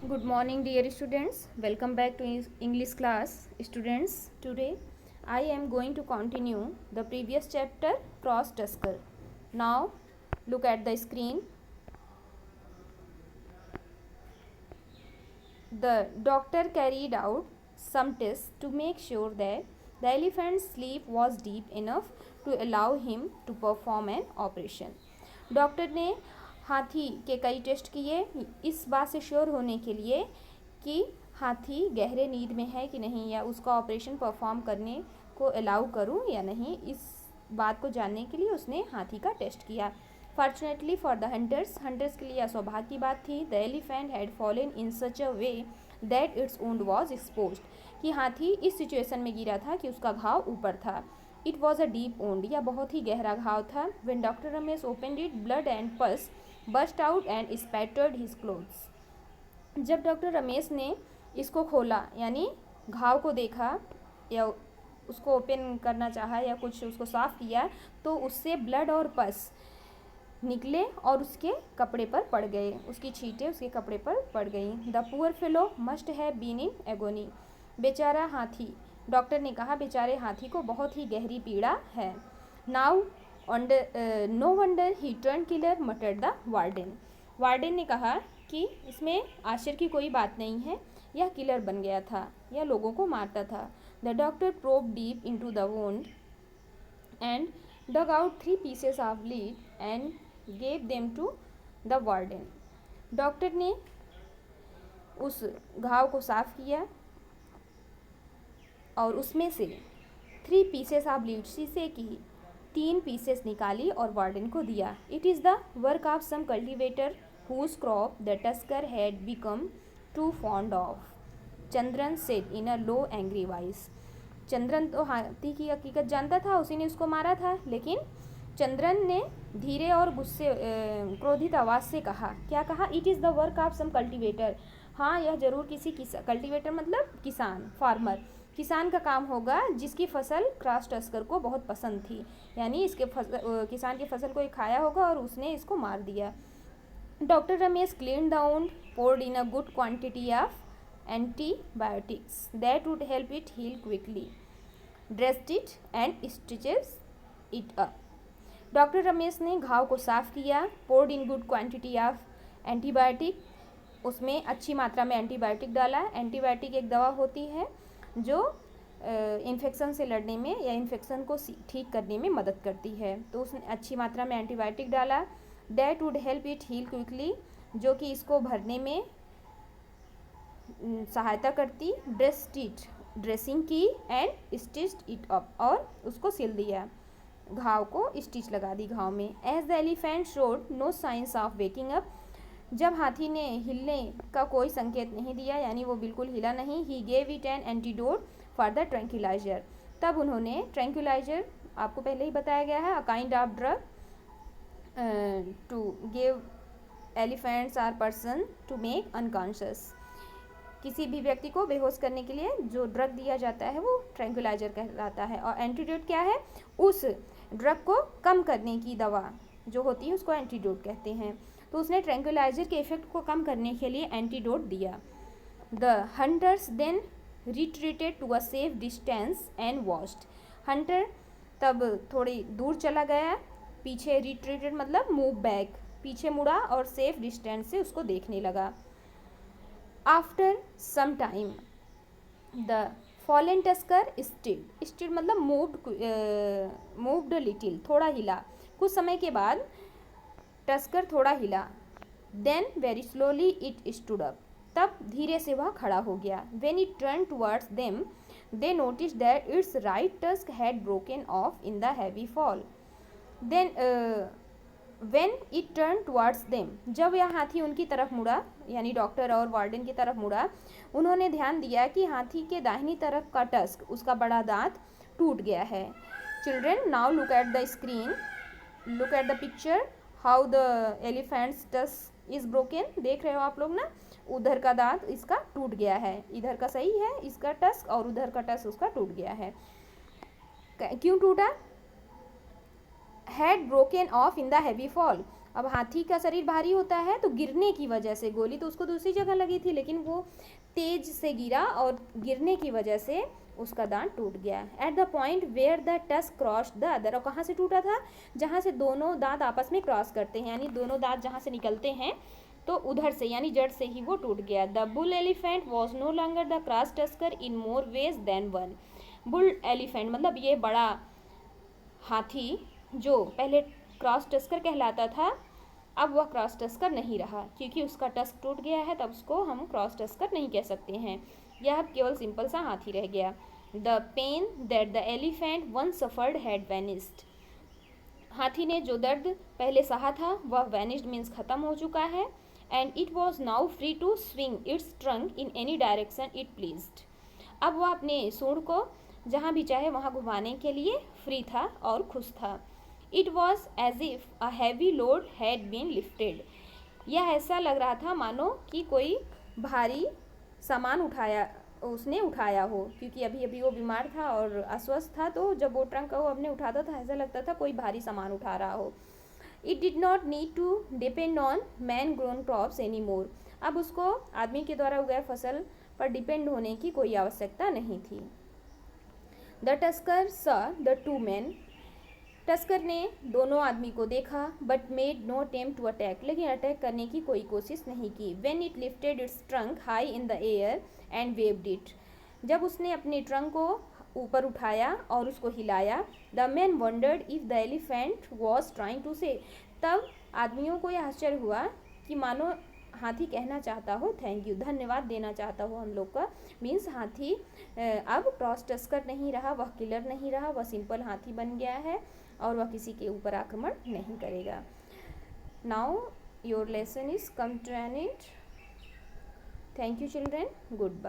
Good morning, dear students. Welcome back to English class. Students, today I am going to continue the previous chapter, Cross Tusker. Now, look at the screen. The doctor carried out some tests to make sure that the elephant's sleep was deep enough to allow him to perform an operation. Doctor ने हाथी के कई test किए इस बात से sure होने के लिए कि हाथी गहरे नींद में है कि नहीं, या उसका ऑपरेशन परफॉर्म करने को अलाउ करूं या नहीं, इस बात को जानने के लिए उसने हाथी का टेस्ट किया. फॉर्चुनेटली फॉर द हंटर्स के लिए सौभाग्य की बात थी. The elephant had fallen in such a way that it's wound was exposed, कि हाथी इस सिचुएशन में गिरा था कि उसका घाव ऊपर था. It was a deep wound, या बहुत ही गहरा घाव था. When doctor Ramesh opened it, blood and pus burst out and spattered his clothes. जब डॉक्टर रमेश ने इसको खोला, यानी घाव को देखा या उसको ओपन करना चाहा या कुछ उसको साफ किया, तो उससे ब्लड और पस निकले और उसके कपड़े पर पड़ गए. उसकी छींटें उसके कपड़े पर पड़ गई. The poor fellow must have been in agony, बेचारा हाथी, डॉक्टर ने कहा बेचारे हाथी को बहुत ही गहरी पीड़ा है. Now no wonder he turn killer, murdered the warden. Warden ने कहा कि इसमें आश्चर्य की कोई बात नहीं है, यह किलर बन गया था, यह लोगों को मारता था. The doctor probe deep into the wound and dug out 3 pieces of lead and gave them to the warden. Doctor ने उस घाव को साफ किया और उसमें से 3 pieces of lead, शीशे की 3 पीसेस निकाली और वार्डन को दिया. It is the work of some cultivator whose crop the tusker had become too fond of, Chandran said in a low angry voice. Chandran तो हाथी की हकीकत जानता था, उसी ने उसको मारा था, लेकिन चंद्रन ने धीरे और गुस्से क्रोधित आवाज़ से कहा. क्या कहा? It is the work of some cultivator. हाँ, यह जरूर किसी कल्टिवेटर मतलब किसान, फार्मर, किसान का काम होगा जिसकी फसल क्रॉस टस्कर को बहुत पसंद थी, यानी इसके किसान की फसल को खाया होगा और उसने इसको मार दिया. Doctor Ramesh clean the wound, poured in a good quantity of antibiotics that would help it heal quickly, dressed it and stitches it up. Doctor Ramesh ने घाव को साफ किया. poured in good quantity of antibiotic, उसमें अच्छी मात्रा में एंटीबायोटिक डाला. एंटीबायोटिक एक दवा होती है जो इन्फेक्शन से लड़ने में या इन्फेक्शन को ठीक करने में मदद करती है, तो उसने अच्छी मात्रा में एंटीबायोटिक डाला. That would help it heal quickly, जो कि इसको भरने में सहायता करती. ड्रेसिंग की एंड स्टिच्ड इट अप, और उसको सिल दिया, घाव को स्टिच लगा दी घाव में. As the elephant showed no signs of waking up, जब हाथी ने हिलने का कोई संकेत नहीं दिया, यानी वो बिल्कुल हिला नहीं, he gave it an antidote for the tranquilliser, तब उन्होंने ट्रैंक्विलाइजर, आपको पहले ही बताया गया है, a kind of drug to give elephants or person to make unconscious, किसी भी व्यक्ति को बेहोश करने के लिए जो ड्रग दिया जाता है वो ट्रैंक्विलाइजर कहलाता है. और एंटीडोट क्या है? उस ड्रग को कम करने की दवा जो होती है उसको एंटीडोट कहते हैं. तो उसने ट्रैंक्विलाइजर के इफेक्ट को कम करने के लिए एंटीडोट दिया. The hunters then retreated to a safe distance and watched. Hunter तब थोड़ी दूर चला गया, पीछे रिट्रीटेड मतलब मूव बैक, पीछे मुड़ा और सेफ डिस्टेंस से उसको देखने लगा. After some time the fallen tusker stirred मतलब मूव्ड लिटिल, थोड़ा हिला. कुछ समय के बाद टस्कर थोड़ा हिला. Then very slowly it stood up, तब धीरे से वह खड़ा हो गया. When it turn towards them they notice that its right tusk had broken off in the heavy fall. Then when it turn towards them, जब यह हाथी उनकी तरफ मुड़ा, यानी डॉक्टर और वार्डन की तरफ मुड़ा, उन्होंने ध्यान दिया कि हाथी के दाहिनी तरफ का टस्क, उसका बड़ा दांत टूट गया है. Children, now look at the screen, look at the picture, how the elephants tusk is broken. देख रहे हो आप लोग ना, उधर का दांत इसका टूट गया है, इधर का सही है इसका टस्क, और उधर का टस्क उसका टूट गया है. क्यों टूटा? Had broken off in the heavy fall, अब हाथी का शरीर भारी होता है तो गिरने की वजह से, गोली तो उसको दूसरी जगह लगी थी लेकिन वो तेज से गिरा और गिरने की वजह से उसका दांत टूट गया। At the point where the tusk cross the other, और कहाँ से टूटा था, जहाँ से दोनों दांत आपस में क्रॉस करते हैं, यानी दोनों दांत जहाँ से निकलते हैं तो उधर से यानी जड़ से ही वो टूट गया। The bull elephant was no longer the cross tusker in more ways than one. Bull elephant मतलब ये बड़ा हाथी जो पहले क्रॉस टस्कर कहलाता था, अब वह क्रॉस टस्कर नहीं रहा क्योंकि उसका टस्क टूट गया है, तब उसको हम क्रॉस टस्कर नहीं कह सकते हैं। यह अब केवल सिंपल सा हाथी रह गया। The pain that the elephant one suffered had vanished. हाथी ने जो दर्द पहले सहा था वह वैनिस्ड मीन्स खत्म हो चुका है। And it was now free to swing its trunk in any direction it pleased. अब वह अपने सूंड को जहाँ भी चाहे वहाँ घुमाने के लिए फ्री था और खुश था। It was as if a heavy load had been lifted. यह ऐसा लग रहा था मानो कि कोई भारी सामान उसने उठाया हो, क्योंकि अभी अभी वो बीमार था और अस्वस्थ था, तो जब वो ट्रंक वो अपने उठाता था ऐसा लगता था कोई भारी सामान उठा रहा हो। It did not need to depend on man grown crops any more. अब उसको आदमी के द्वारा उगाए फसल पर डिपेंड होने की कोई आवश्यकता नहीं थी। The tusker saw the two man. टस्कर ने दोनों आदमी को देखा but made no attempt to attack, लेकिन अटैक करने की कोई कोशिश नहीं की। When it lifted its trunk high in the air and waved it. जब उसने अपने ट्रंक को ऊपर उठाया और उसको हिलाया। The man wondered if the elephant was trying to say. तब आदमियों को यह आश्चर्य हुआ कि मानो हाथी कहना चाहता हो थैंक यू, धन्यवाद देना चाहता हो हम लोग का। मीन्स हाथी अब क्रॉस टस्कर नहीं रहा, वह किलर नहीं रहा, वह सिंपल हाथी बन गया है और वह किसी के ऊपर आक्रमण नहीं करेगा। Now your lesson is come to an end. Thank you children, good bye.